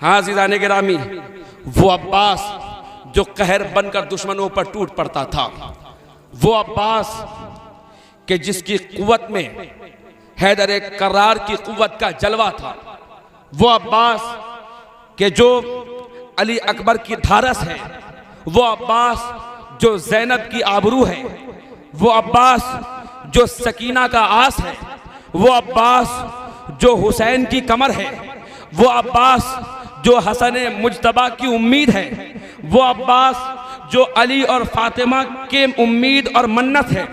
हाँ अज़ीज़ाने गिरामी, वो अब्बास जो कहर बनकर दुश्मनों पर टूट पड़ता था, वो अब्बास के जिसकी कुव्वत में हैदर करार की कुव्वत का जलवा था, वो अब्बास के जो अली अकबर की धारस है, वो अब्बास जो ज़ैनब की आबरू है, वो अब्बास जो सकीना का आस है, वो अब्बास जो हुसैन की कमर है, वो अब्बास जो हसन मुज्तबा की उम्मीद है, वो अब्बास जो अली और फातिमा के उम्मीद और मन्नत है,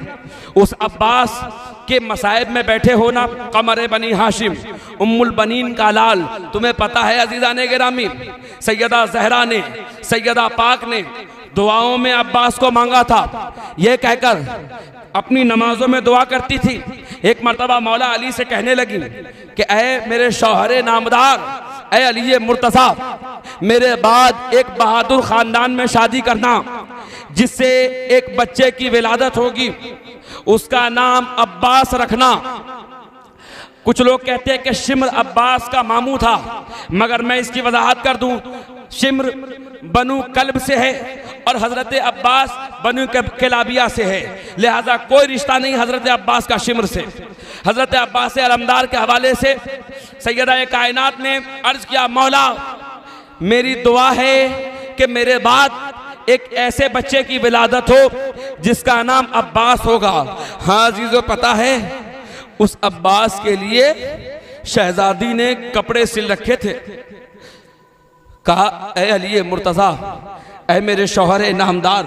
उस अब्बास के मसाइब में बैठे हो ना कमर बनी हाशिम, उम्मुल बनीन का लाल। तुम्हें पता है अज़ीज़ाने गिरामी, सैयदा ज़हरा ने, सैयदा पाक ने दुआओं में अब्बास को मांगा था, यह कहकर अपनी नमाजों में दुआ करती थी। एक मर्तबा मौला अली से कहने लगी कि ऐ मेरे शौहरे नामदार, ऐ अली मुर्तज़ा, मेरे बाद एक बहादुर खानदान में शादी करना जिससे एक बच्चे की विलादत होगी, उसका नाम अब्बास रखना। कुछ लोग कहते हैं कि शिम्र अब्बास का मामू था, मगर मैं इसकी वजाहत कर दूं, शिम्र बनु कल्ब से है और हजरत अब्बास बनु किलाबिया से है, लिहाजा कोई रिश्ता नहीं हजरत अब्बास का शिम्र से। हजरत अब्बास अलमदार के हवाले से सैयदा कायनात ने अर्ज किया, मौला मेरी दुआ है कि मेरे बाद एक ऐसे बच्चे की विलादत हो जिसका नाम अब्बास होगा। हाँ अजीजों, पता है उस अब्बास के लिए शहजादी ने कपड़े सिल रखे थे। कहा, ऐ अली मुर्तज़ा, ऐ मेरे शौहर नामदार,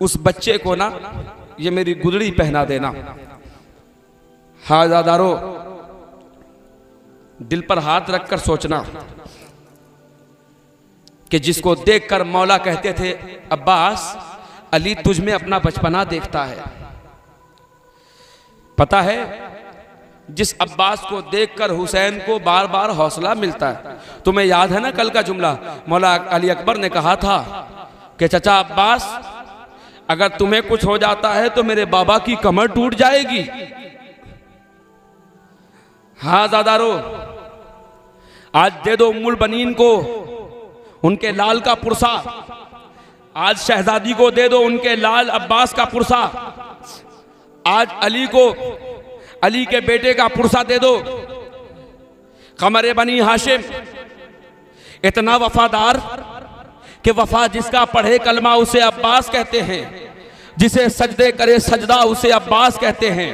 उस बच्चे को ना ये मेरी गुदड़ी पहना देना। हाँ ज़ादारो, दिल पर हाथ रखकर सोचना कि जिसको देखकर मौला कहते थे अब्बास, अली तुझ में अपना बचपना देखता है। पता है जिस अब्बास को देखकर हुसैन को बार बार हौसला मिलता है। तुम्हें याद है ना कल का जुमला, मौला अली अकबर ने कहा था कि चचा अब्बास, अगर तुम्हें कुछ हो जाता है तो मेरे बाबा की कमर टूट जाएगी। हाँ ज़ादारो, आज दे दो उम्मुल बनीन को उनके लाल का पुरसा, आज शहजादी को दे दो उनके लाल अब्बास का पुरसा, आज अली को अली के बेटे का पुरसा दे दो। कमर बनी हाशिम इतना वफादार कि वफा जिसका पढ़े कलमा उसे अब्बास कहते हैं, जिसे सजदे करे सजदा उसे अब्बास कहते हैं।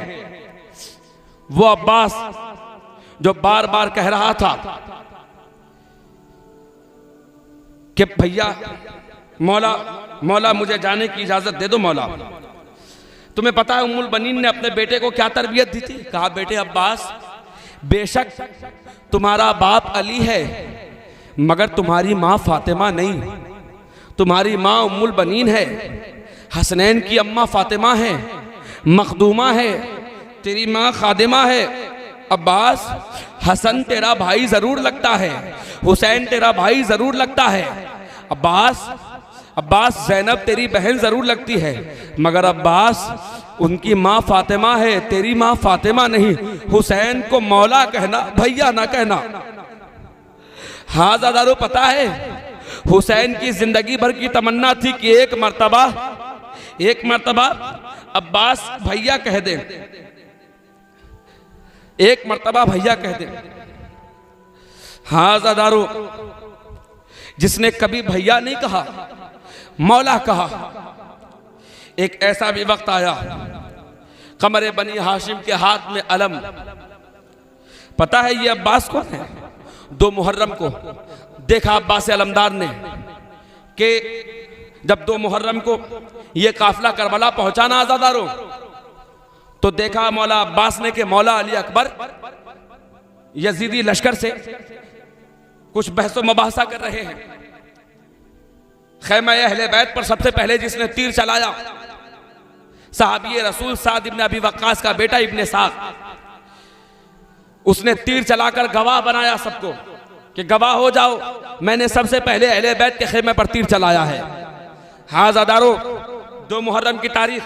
वो अब्बास जो बार बार कह रहा था कि भैया मौला मौला मुझे जाने की इजाजत दे दो मौला। तुम्हें पता है उम्मुल बनीन ने अपने बेटे को क्या तरबियत दी थी? कहा, बेटे अब्बास, बेशक तुम्हारा बाप अली है मगर तुम्हारी माँ फातिमा नहीं, तुम्हारी माँ उम्मुल बनीन है, हसनैन की अम्मा फातिमा है, मखदूमा है, तेरी माँ खादिमा है। अब्बास, हसन तेरा भाई जरूर लगता है, हुसैन तेरा भाई जरूर लगता है, अब्बास ज़ैनब तेरी बहन जरूर लगती है, मगर अब्बास उनकी माँ फातिमा है, तेरी माँ फातिमा नहीं। हुसैन को मौला कहना, भैया ना कहना। हाँ ज़ादारो, पता है हुसैन की जिंदगी भर की तमन्ना थी कि एक मर्तबा अब्बास भैया कह दे, एक मर्तबा भैया कह दे। हाँ ज़ादारो, जिसने कभी भैया नहीं कहा, मौला कहा। एक ऐसा भी वक्त आया, कमर बनी हाशिम के हाथ में अलम। पता है ये अब्बास कौन है? 2 मुहर्रम को देखा अब्बास अलमदार ने कि जब 2 मुहर्रम को ये काफिला करबला पहुंचा ना ज़ादारो, तो देखा मौला अब्बास ने कि मौला अली अकबर यजीदी लश्कर से कुछ बहसो मुबाहसा कर रहे हैं। खैमा अहले बैत पर सबसे पहले जिसने तीर चलाया, सहाबी रसूल साद इब्न अबी वक्कास का बेटा इब्न साद, उसने तीर चलाकर गवाह बनाया सबको कि गवाह हो जाओ, मैंने सबसे पहले अहले बैत के खेमे पर तीर चलाया है। हाँ ज़ादारो, 2 मुहर्रम की तारीख,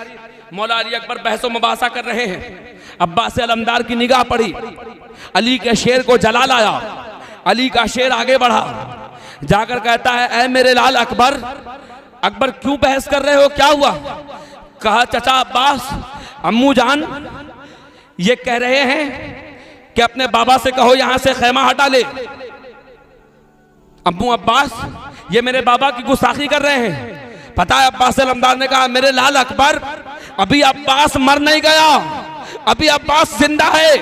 मौला अली अकबर बहसो मुबाहसा कर रहे हैं। अब्बास अलमदार की निगाह पड़ी, अली के शेर को जला लाया। अली का शेर आगे बढ़ा, जाकर कहता है ऐ मेरे लाल अकबर, अकबर क्यों बहस कर रहे हो, क्या हुआ? कहा चाचा अब्बास, अम्मू जान ये कह रहे हैं कि अपने बाबा से कहो यहां से खैमा हटा ले। अम्मू अब्बास ये मेरे बाबा की गुस्ताखी कर रहे हैं। पता है अब्बास अलमदार ने कहा मेरे लाल अकबर, अभी अब्बास मर नहीं गया, अभी अब्बास जिंदा है।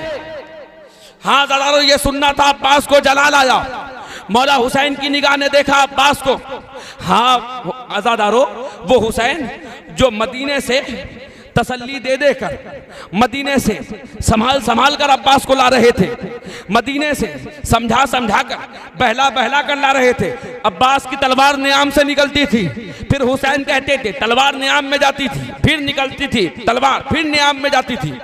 हाँ ज़रारो ये सुनना था, अब्बास को जलाल आया। मौला हुसैन की निगाह ने देखा अब्बास को। हाँ आजादारो, वो हुसैन जो मदीने से तसल्ली दे देकर, मदीने से संभाल संभाल कर अब्बास को ला रहे थे, मदीने से समझा समझा कर, बहला बहला कर ला रहे थे। अब्बास की तलवार नियाम से निकलती थी, फिर हुसैन कहते थे तलवार नियाम में जाती थी, फिर निकलती थी तलवार, फिर नियाम में जाती थी।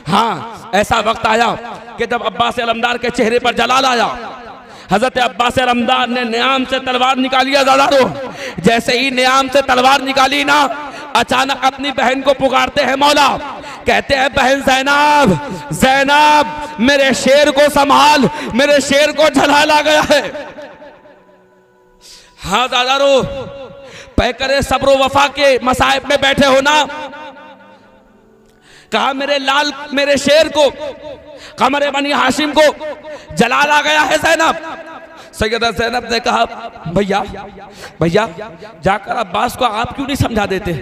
हाँ ऐसा वक्त आया कि जब अब्बास अलमदार के चेहरे पर जलाल आया, हजरत अब्बास अलमदार ने नियाम से तलवार निकाली। ज़रारो जैसे ही नियाम से तलवार निकाली ना, अचानक अपनी बहन को पुकारते हैं मौला, कहते हैं बहन ज़ैनब, ज़ैनब मेरे शेर को संभाल, मेरे शेर को जलाल आ गया है। हाँ ज़रारो पैकरे सब्र वफा के मसाइब में बैठे हो ना, कहा मेरे लाल, मेरे शेर को, कमरे बनी हाशिम को जलाल आ गया है ज़ैनब। सैयदा ज़ैनब ने कहा भैया भैया जाकर अब्बास को आप क्यों नहीं समझा देते?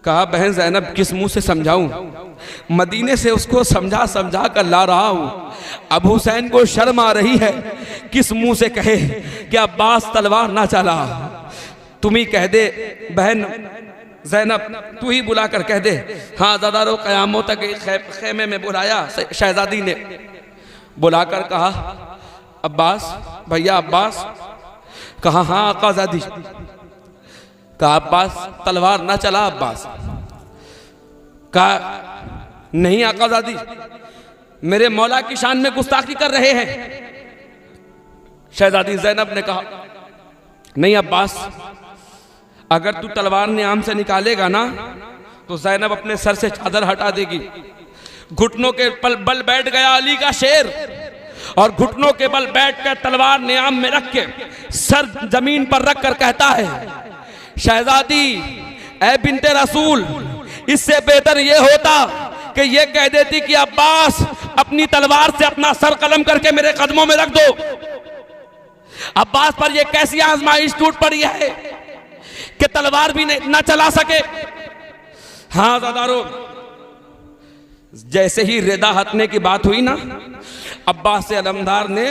कहा बहन ज़ैनब किस मुंह से समझाऊं, मदीने से उसको समझा समझा कर ला रहा हूं, अब हुसैन को शर्म आ रही है, किस मुंह से कहे कि अब्बास तलवार ना चला। तुम ही कह दे बहन ज़ैनब, तू ही बुला कर कह दे। हाँ ज़रारो क़यामों तक खेमे में बुलाया शहजादी ने, बुलाकर कहा अब्बास भैया अब्बास। कहा हाँ आकाज़ादी। कहा अब्बास तलवार ना चला अब्बास। कहा नहीं आकाज़ादी, मेरे मौला की शान में गुस्ताखी कर रहे हैं। शहजादी ज़ैनब ने कहा नहीं अब्बास, अगर तू तलवार नियाम से निकालेगा ना तो ज़ैनब अपने सर से चादर हटा देगी। घुटनों के बल बैठ गया अली का शेर, और घुटनों के बल बैठ कर तलवार नियाम में रख के सर जमीन पर रख कर कहता है शहजादी ऐ बिन्ते रसूल, इससे बेहतर ये होता कि ये कह देती कि अब्बास अपनी तलवार से अपना सर कलम करके मेरे कदमों में रख दो। अब्बास पर ये कैसी आजमाइश टूट पड़ी है कि तलवार भी न चला सके। हाँ ज़रारो जैसे ही रेदा हटने की बात हुई ना, अब्बास अलमदार ने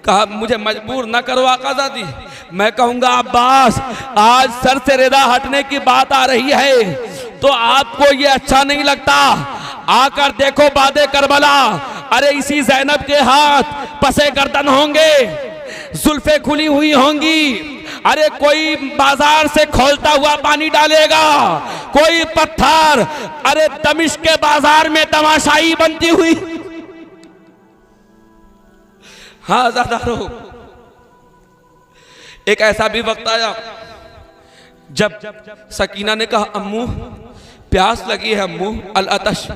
कहा मुझे मजबूर न करो आकाज़ादी, मैं कहूंगा अब्बास आज सर से रेदा हटने की बात आ रही है तो आपको ये अच्छा नहीं लगता, आकर देखो बादे करबला, अरे इसी ज़ैनब के हाथ पसे गर्दन होंगे, जुल्फे खुली हुई होंगी, अरे कोई बाजार से खोलता हुआ पानी डालेगा, कोई पत्थर, अरे दमिश्क के बाजार में तमाशाई बनती हुई। हाँ ज़रारो एक ऐसा भी वक्त आया जब सकीना ने कहा अम्मू प्यास लगी है, अम्मू अल अतश,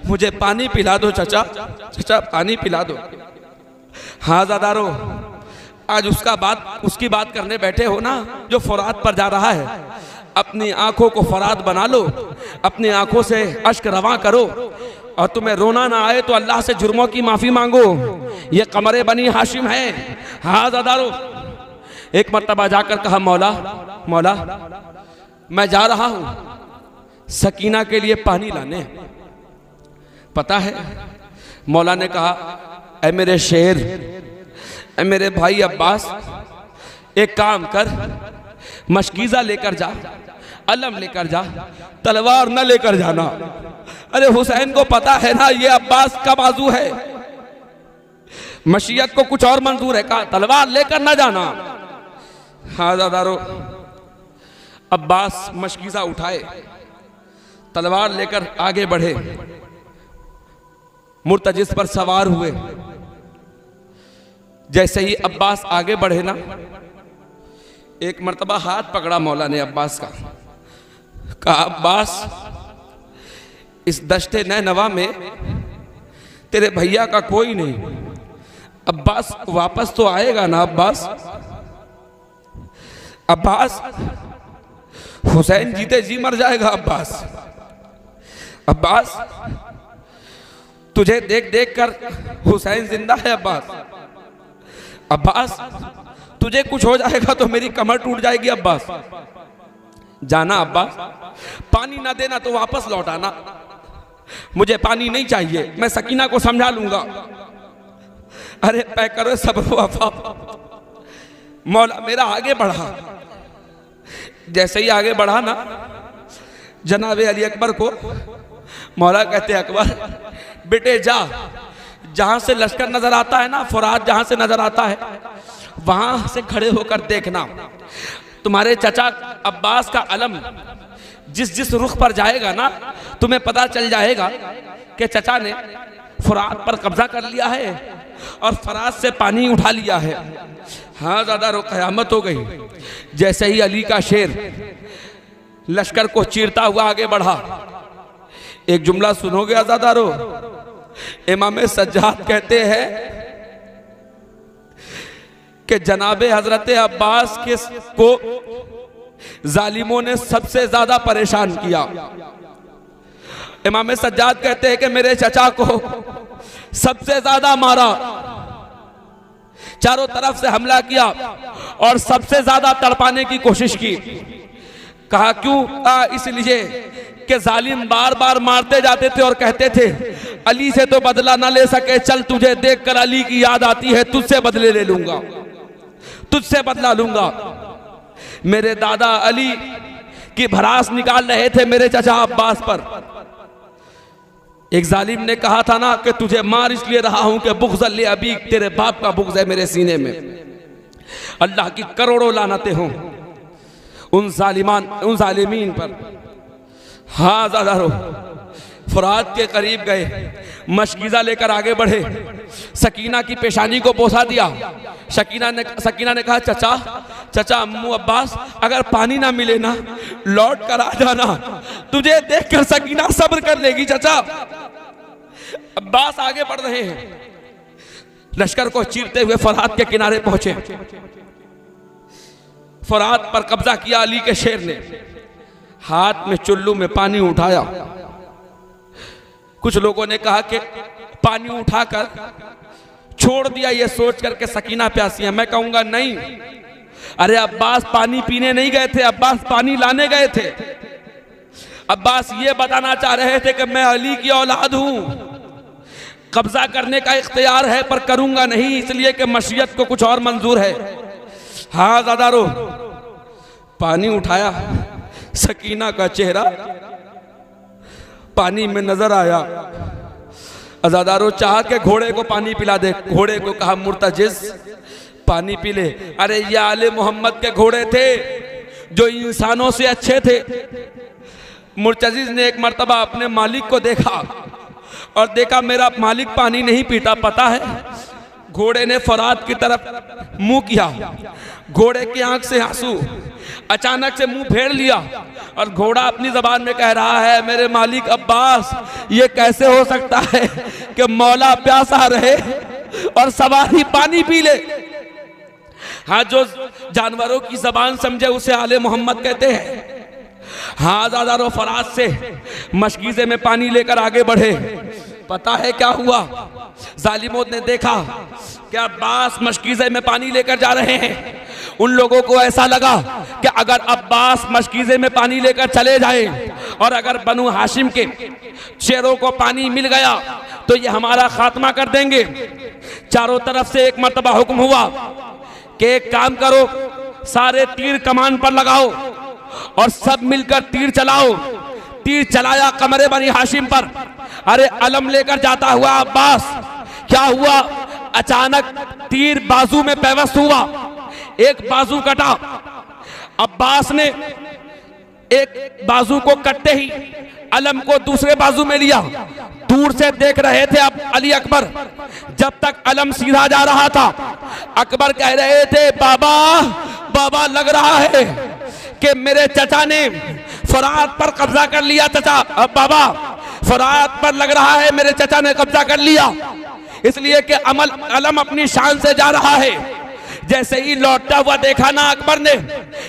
मुझे पानी पिला दो चाचा, चाचा पानी पिला दो। हाँ ज़रारो आज उसकी बात करने बैठे हो ना जो फुरात पर जा रहा है, अपनी आंखों को फरात बना लो, अपनी आंखों से अश्क रवा करो, और तुम्हें रोना ना आए तो अल्लाह से जुर्मों की माफी मांगो, ये कमरे बनी हाशिम है। हाँ ज़रारो एक मर्तबा जाकर कहा मौला मौला मैं जा रहा हूं सकीना के लिए पानी लाने। पता है मौला ने कहा ऐ मेरे शेर, ऐ मेरे भाई अब्बास, एक काम कर, मशकीज़ा लेकर जा, अलम लेकर जा, तलवार न लेकर जाना। अरे हुसैन को पता है ना ये अब्बास का बाजू है, मशीयत को कुछ और मंजूर है, कहा तलवार लेकर न जाना। हाँ ज़रारो अब्बास मशकीज़ा उठाए, तलवार लेकर आगे बढ़े, मुर्तजिस पर सवार हुए। जैसे ही अब्बास आगे बढ़े ना, एक मर्तबा हाथ पकड़ा मौला ने अब्बास का, कहा अब्बास इस दश्ते नैनवा में तेरे भैया का कोई नहीं, अब्बास वापस तो आएगा ना अब्बास? अब्बास हुसैन जीते जी मर जाएगा अब्बास। अब्बास तुझे देख देख कर हुसैन जिंदा है अब्बास। अब्बास तुझे कुछ हो जाएगा तो मेरी कमर टूट जाएगी अब्बास। जाना अब्बास, पानी ना देना तो वापस लौट आना। मुझे पानी नहीं चाहिए, मैं सकीना को समझा लूंगा। अरे तय करो सब्र वफा। मौला मेरा आगे बढ़ा। जैसे ही आगे बढ़ा ना जनाबे अली अकबर को मौला कहते अकबर बेटे जा, जहां से लश्कर नजर आता है ना, फुरात जहां से नजर आता है वहां से खड़े होकर देखना, तुम्हारे चचा अब्बास का अलम जिस जिस रुख पर जाएगा ना, तुम्हें पता चल जाएगा कि चचा ने फुरात पर कब्जा कर लिया है और फरात से पानी उठा लिया है। हाँ ज़्यादा रो क़यामत हो गई। जैसे ही अली का शेर लश्कर को चीरता हुआ आगे बढ़ा, एक जुमला सुनोगे आज़ादारो। इमाम सज्जाद कहते हैं कि जनाबे हजरत अब्बास के को जालिमों ने सबसे ज्यादा परेशान किया। इमाम सज्जाद कहते हैं कि मेरे चचा को सबसे ज्यादा मारा, चारों तरफ से हमला किया और सबसे ज्यादा तड़पाने की कोशिश की। कहा क्यों? इसलिए कि जालिम बार बार मारते जाते थे और कहते थे अली से तो बदला ना ले सके, चल तुझे देखकर अली की याद आती है, तुझसे बदले ले लूंगा, तुझसे बदला लूंगा। मेरे दादा अली की भड़ास निकाल रहे थे मेरे चचा अब्बास पर। एक जालिम ने कहा था ना कि तुझे मार इसलिए रहा हूं कि बुग़्ज़ ले अबी, तेरे बाप का बुग़्ज़ है मेरे सीने में। अल्लाह की करोड़ों लानतें हों उन जालिमीन पर। हाँ ज़ादारो, फुरात के करीब गए, मशकीज़ा लेकर आगे बढ़े, सकीना की पेशानी को बोसा दिया। सकीना ने कहा चचा चचा अम्मू अब्बास अगर पानी ना मिले ना लौट कर आ जाना, तुझे देखकर सकीना सब्र कर लेगी। चचा अब्बास आगे बढ़ रहे हैं, लश्कर को चीरते हुए फरात के किनारे पहुंचे। फरात पर कब्जा किया अली के शेर ने, हाथ में चुल्लू में पानी उठाया। कुछ लोगों ने कहा कि पानी उठाकर छोड़ दिया ये सोच करके सकीना प्यासी है। मैं कहूंगा नहीं, अरे अब्बास पानी पीने नहीं गए थे, अब्बास पानी लाने गए थे। अब्बास ये बताना चाह रहे थे कि मैं अली की औलाद हूं, कब्जा करने का इख्तियार है पर करूंगा नहीं, इसलिए कि मशीयत को कुछ और मंजूर है। हाँ ज़ादारो, पानी उठाया, सकीना का चेहरा पानी में नजर आया। अज़ादारो चाह के घोड़े को पानी पिला दे, घोड़े को कहा मुर्तजिज़ पानी पी ले। अरे ये आले मोहम्मद के घोड़े थे जो इंसानों से अच्छे थे। मुर्तजिज़ ने एक मर्तबा अपने मालिक को देखा और देखा मेरा मालिक पानी नहीं पीता। पता है, घोड़े ने फरात की तरफ मुंह किया, घोड़े की आंख से आंसू, अचानक से मुंह फेर लिया और घोड़ा अपनी जबान में कह रहा है मेरे मालिक अब्बास, ये कैसे हो सकता है कि मौला प्यासा रहे और सवारी पानी पी ले। हाँ, जो जानवरों की जबान समझे उसे आले मोहम्मद कहते हैं। हाँ ज़ादारो, फरात से मशकीज़े में पानी लेकर आगे बढ़े। पता है क्या हुआ? जालिमों ने देखा कि अब्बास मशकीज़े में पानी लेकर जा रहे हैं। उन लोगों को ऐसा लगा कि अगर अब्बास मशकीज़े में पानी लेकर चले जाए और अगर बनु हाशिम के शेरों को पानी मिल गया तो ये हमारा खात्मा कर देंगे। चारों तरफ से एक मर्तबा हुक्म हुआ कि एक काम करो, सारे तीर कमान पर लगाओ और सब मिलकर तीर चलाओ। तीर चलाया कमरे बनी हाशिम पर। अरे अलम लेकर जाता हुआ अब्बास, क्या हुआ? अचानक तीर बाजू में पेवस्त हुआ, एक बाजू कटा। अब्बास ने एक बाजू को कटते ही अलम को दूसरे बाजू में लिया। दूर से देख रहे थे अब अली अकबर। जब तक अलम सीधा जा रहा था, अकबर कह रहे थे बाबा बाबा, लग रहा है कि मेरे चचा ने फरात पर कब्जा कर लिया। चचा, अब बाबा, फरात पर लग रहा है मेरे चचा ने कब्जा कर लिया। इसलिए कि अलम अपनी शान से जा रहा है। जैसे ही लौटता हुआ देखा ना अकबर ने,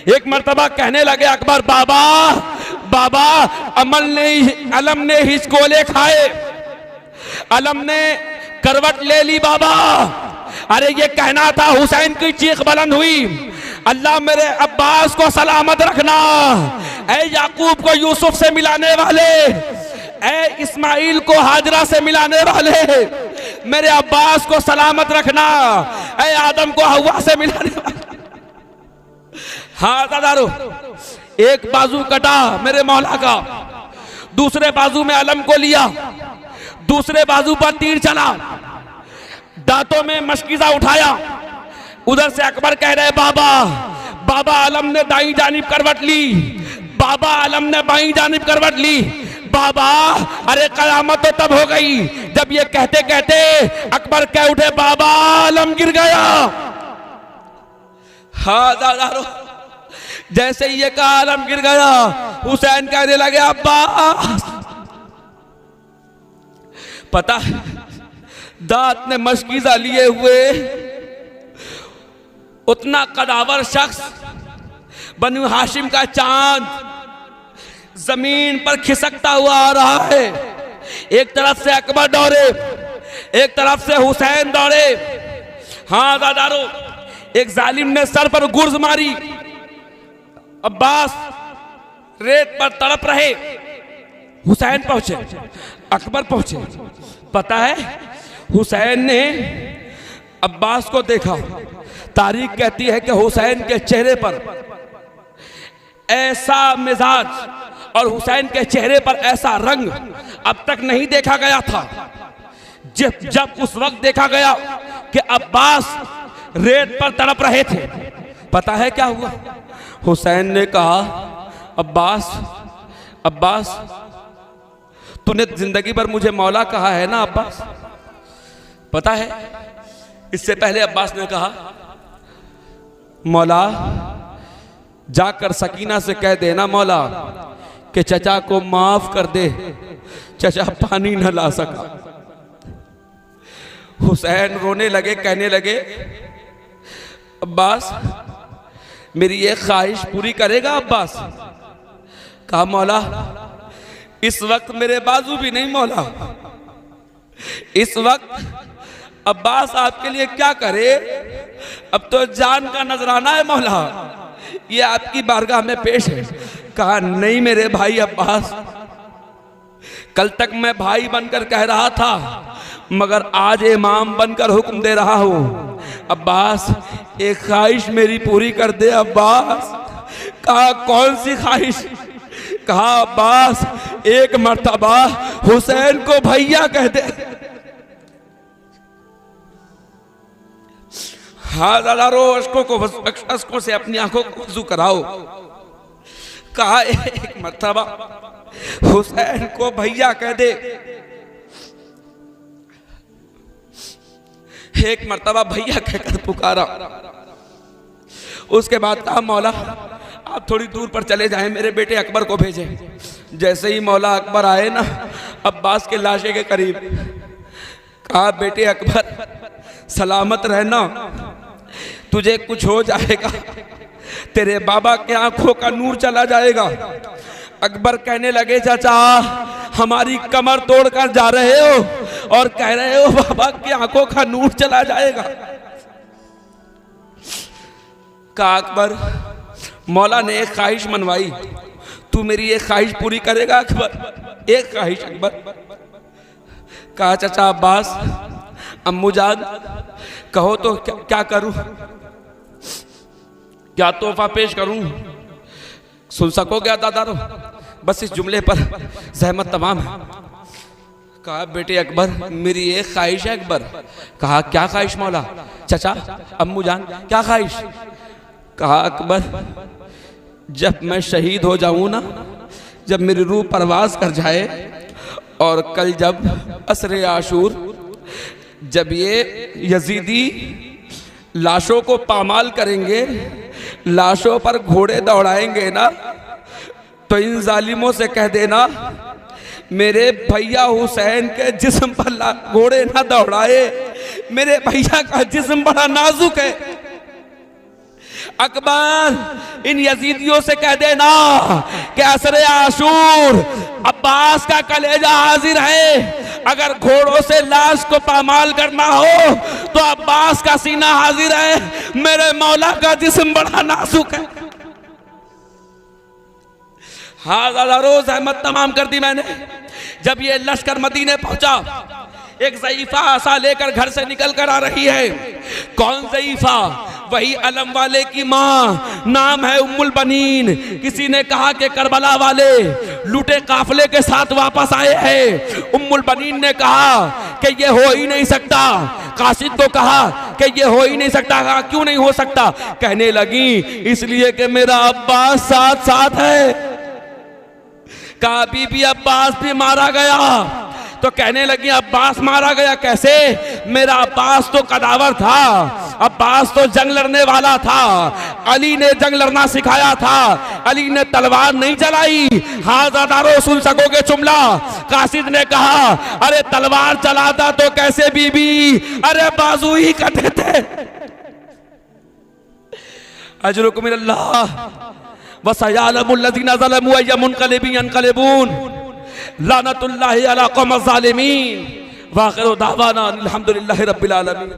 एक मर्तबा कहने लगे अकबर, बाबा बाबा अलम ने हिचकोले खाए, अलम ने करवट ले ली बाबा। अरे ये कहना था। हुसैन की चीख बुलंद हुई, अल्लाह मेरे अब्बास को सलामत रखना, ऐ याकूब को यूसुफ से मिलाने वाले, ऐ इस्माइल को हाजरा से मिलाने वाले, मेरे अब्बास को सलामत रखना, ऐ आदम को हव्वा से मिलाने वाले। हाँ दादारो, एक बाजू कटा मेरे मौला का, दूसरे बाजू में अलम को लिया, दूसरे बाजू पर तीर चला, दांतों में मशकीजा उठाया। उधर से अकबर कह रहे बाबा बाबा अलम ने दाईं जानिब करवट ली, बाबा अलम ने बाईं जानिब करवट ली, बाबा। अरे कयामत तो तब हो गई जब ये कहते कहते अकबर कह उठे, बाबा अलम गिर गया। हाँ दादारो, जैसे ही ये कहा अलम गिर गया, हुसैन कहने लगे अब्बास। पता दांत ने मशकीजा लिए हुए उतना कदावर शख्स, बनु हाशिम का चांद जमीन पर खिसकता हुआ आ रहा है। एक तरफ से अकबर दौड़े, एक तरफ से हुसैन दौड़े। हाँ दादारो, एक जालिम ने सर पर गुर्ज मारी, अब्बास रेत पर तड़प रहे। हुसैन पहुंचे, अकबर पहुंचे। पता है हुसैन ने अब्बास को देखा। तारीख कहती है कि हुसैन के चेहरे पर ऐसा मिजाज और हुसैन के चेहरे पर ऐसा रंग अब तक नहीं देखा गया था। जब उस वक्त देखा गया कि अब्बास रेत पर तड़प रहे थे। पता है क्या हुआ? हुसैन ने कहा, अब्बास अब्बास तूने जिंदगी भर मुझे मौला कहा है ना अब्बास? पता है इससे पहले अब्बास ने कहा, मौला जाकर सकीना से कह देना मौला कि चचा को माफ कर दे, चचा पानी न ला सका। हुसैन रोने लगे, कहने लगे, अब्बास मेरी ये ख्वाहिश पूरी करेगा अब्बास? कहा मौला इस वक्त मेरे बाजू भी नहीं मौला, इस वक्त अब्बास आपके लिए क्या करे, अब तो जान का नजराना है मौला, ये आपकी बारगाह में पेश है। कहा नहीं मेरे भाई अब्बास, कल तक मैं भाई बनकर कह रहा था, मगर आज इमाम बनकर हुक्म दे रहा हूं। अब्बास एक ख्वाहिश मेरी पूरी कर दे अब्बास। कहा कौन सी ख्वाहिश? कहा अब्बास एक मर्तबा हुसैन को भैया कह दे। हाँ दादारो, अशकों से अपनी आंखों को वजू कराओ। कहा एक मर्तबा हुसैन को भैया कह दे। एक मर्तबा भैया कहकर पुकारा। उसके बाद कहा मौला आप थोड़ी दूर पर चले जाएं, मेरे बेटे अकबर को भेजें। जैसे ही मौला अकबर आए ना अब्बास के लाशे के करीब, कहा बेटे अकबर सलामत रहना, तुझे कुछ हो जाएगा, तेरे बाबा के आंखों का नूर चला जाएगा। अकबर कहने लगे चाचा हमारी कमर तोड़कर जा रहे हो और कह रहे हो बाबा की आंखों का नूर चला जाएगा। कहा अकबर मौला ने एक ख्वाहिश मनवाई, तू मेरी एक ख्वाहिश पूरी करेगा अकबर? एक ख्वाहिश अकबर। कहा चाचा अब्बास अम्मू जान कहो तो क्या करूं, क्या तोहफा पेश करूं? सुन सकोगे दादारो? बस इस जुमले पर जहमत तमाम है। कहा बेटे अकबर मेरी एक ख्वाहिश है अकबर। कहा क्या ख्वाहिश मौला? चाचा अम्मू जान क्या ख्वाहिश? कहा अकबर जब मैं शहीद हो जाऊं ना, जब मेरी रूह परवाज कर जाए और कल जब असरे आशूर जब ये यजीदी लाशों को पामाल करेंगे, लाशों पर घोड़े दौड़ाएंगे ना, तो इन जालिमों से कह देना मेरे भैया हुसैन के जिस्म पर घोड़े ना दौड़ाए, मेरे भैया का जिस्म बड़ा नाजुक है। अकबर इन यजीदियों से कह देना कि असरे आशूर अब्बास का कलेजा हाजिर है, अगर घोड़ों से लाश को पामाल करना हो तो अब्बास का सीना हाजिर है, मेरे मौला का जिस्म बड़ा नाजुक है। हाँ रोज अहमद तमाम कर दी मैंने। जब ये लश्कर मदीने पहुंचा, एक ज़ईफा आसा लेकर घर से निकल कर आ रही है। कौन ज़ईफा? वही अलम वाले की माँ, नाम है उम्मुल बनीन। किसी ने कहा कि करबला वाले लूटे काफले के साथ वापस आए हैं। उम्मुल बनीन ने कहा कि ये हो ही नहीं सकता। कासिद को कहा कि ये हो ही नहीं सकता। कहा क्यों नहीं हो सकता? कहने लगी इसलिए कि मेरा अब्बास साथ साथ है। कहा बीबी अब्बास भी मारा गया। तो कहने लगी अब्बास मारा गया कैसे? मेरा अब्बास तो कदावर था, अब्बास तो जंग लड़ने वाला था, अली ने जंग लड़ना सिखाया था, अली ने तलवार नहीं चलाई। हाँ ज़ादारो सुन सकोगे जुमला। कासिद ने कहा अरे तलवार चलाता तो कैसे बीबी, अरे बाजू ही कटे थे। अजरुकुम मिनल्लाह व सयअलमुल लज़ीना ज़लमू अय्या मुनक़लिबिन यनक़लिबून लानतुल्लाहि अला क़ौमिज़ ज़ालिमीन। व आख़िरु दावाना अनिल हम्दुलिल्लाहि रब्बिल आलमीन।